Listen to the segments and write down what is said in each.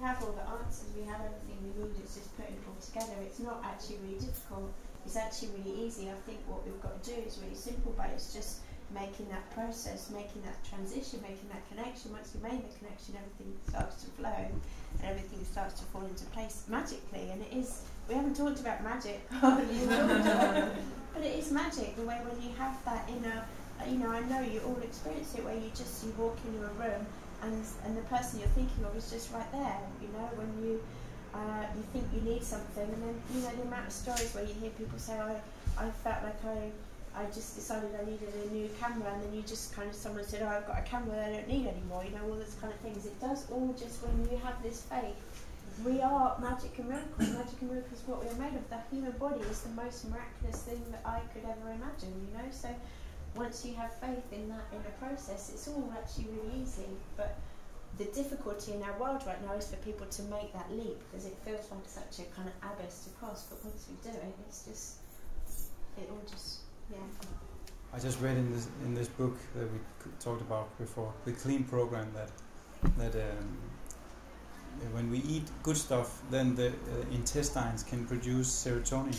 have all the answers, we have everything we need, it's just putting it all together. It's not actually really difficult, it's actually really easy. I think what we've got to do is really simple, but it's just making that process, making that transition, making that connection. Once you made the connection, everything starts to flow and everything starts to fall into place magically. And it is, we haven't talked about magic, but it is magic, the way when you have that inner, you know, I know you all experience it, where you walk into a room and the person you're thinking of is just right there, you know, when you think you need something, and then, you know, the amount of stories where you hear people say, I felt like I just decided I needed a new camera, and then you just kind of, someone said, oh, I've got a camera that I don't need anymore, you know, all those kind of things. It does all just when you have this faith. We are magic and miracles. Magic and miracles is what we are made of. The human body is the most miraculous thing that I could ever imagine, you know. So once you have faith in that inner process, it's all actually really easy. But the difficulty in our world right now is for people to make that leap, because it feels like such a kind of abyss to cross. But once we do it, it's just, it all just, yeah. I just read in this book that we talked about before, the clean program, that when we eat good stuff, then the intestines can produce serotonin,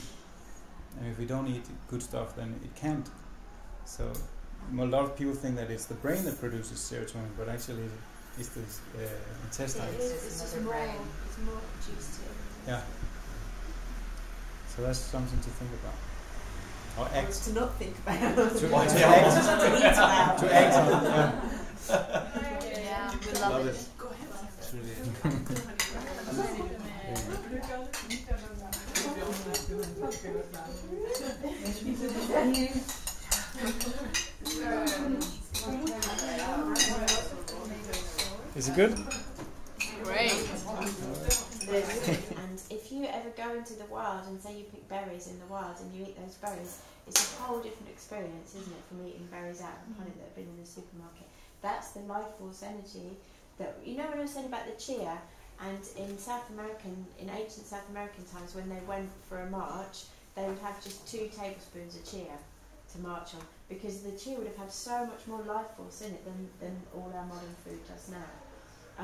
and if we don't eat good stuff, then it can't. So a lot of people think that it's the brain that produces serotonin, but actually it's the intestines. Yeah, it's just more, it's more produced here. Yeah. So that's something to think about. Or act. To not think about. To act. To eat about. To act on. Yeah. Yeah, we love it. Go ahead. It's really Is it good? Great. And if you ever go into the wild and say you pick berries in the wild and you eat those berries, it's a whole different experience, isn't it, from eating berries out of a planet that have been in the supermarket. That's the life force energy that, you know, when I was saying about the chia, and in South American, in ancient South American times, when they went for a march, they would have just 2 tablespoons of chia to march on, because the chia would have had so much more life force in it than all our modern food does now.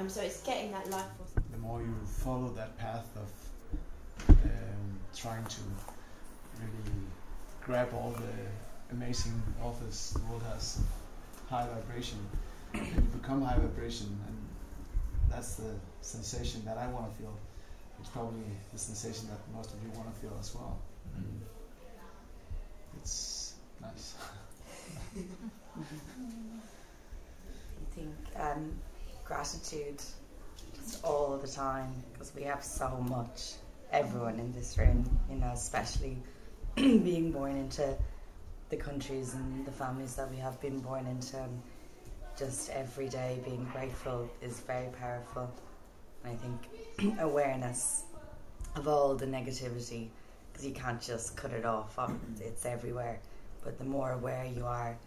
So it's getting that life force. The more you follow that path of trying to really grab all the amazing offers the world has, high vibration, and you become high vibration, and that's the sensation that I want to feel. It's probably the sensation that most of you want to feel as well. Mm. It's nice. I think gratitude just all the time, because we have so much, everyone in this room, you know, especially being born into the countries and the families that we have been born into, and just every day being grateful is very powerful. And I think awareness of all the negativity, because you can't just cut it off, it's everywhere, but the more aware you are,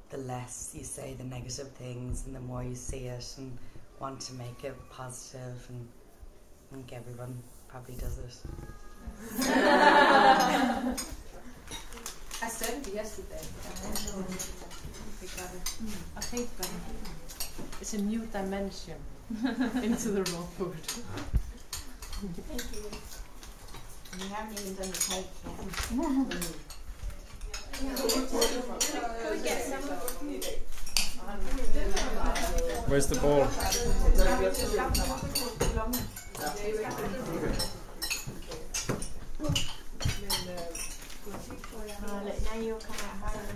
the less you say the negative things, and the more you see it and want to make it positive, and I think everyone probably does it. I said it yesterday. I think it's a new dimension into the raw food. Thank you. And you haven't even done the cake yet. Can we get some? Where's the ball? Look, now you'll come out home.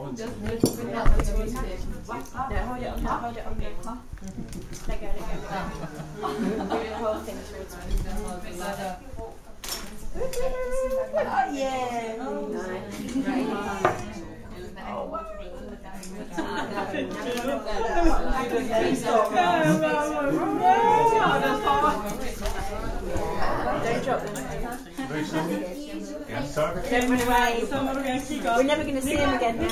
No, hold it on there, hold it on there. Let go, let go. Move the whole thing towards me. Oh, yeah. Nice. Don't drop them. Don't worry. We're never going to see him again now.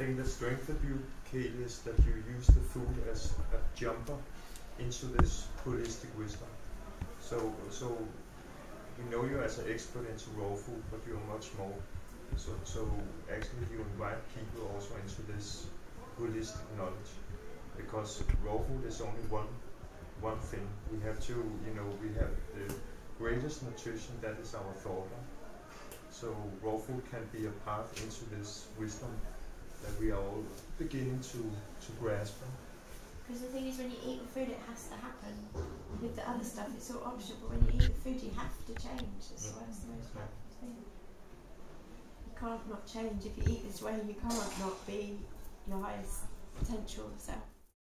think the strength of you, Kate, is that you use the food as a jumper into this holistic wisdom. So we know you as an expert into raw food, but you're much more. So actually you invite people also into this holistic knowledge, because raw food is only one thing. We have to, we have the greatest nutrition, that is our thought. So raw food can be a path into this wisdom that we are all beginning to grasp. Because the thing is, when you eat the food, it has to happen. With the other stuff, it's all optional, but when you eat the food, you have to change. That's the most powerful thing. You can't not change. If you eat this way, you can't not be your highest potential self.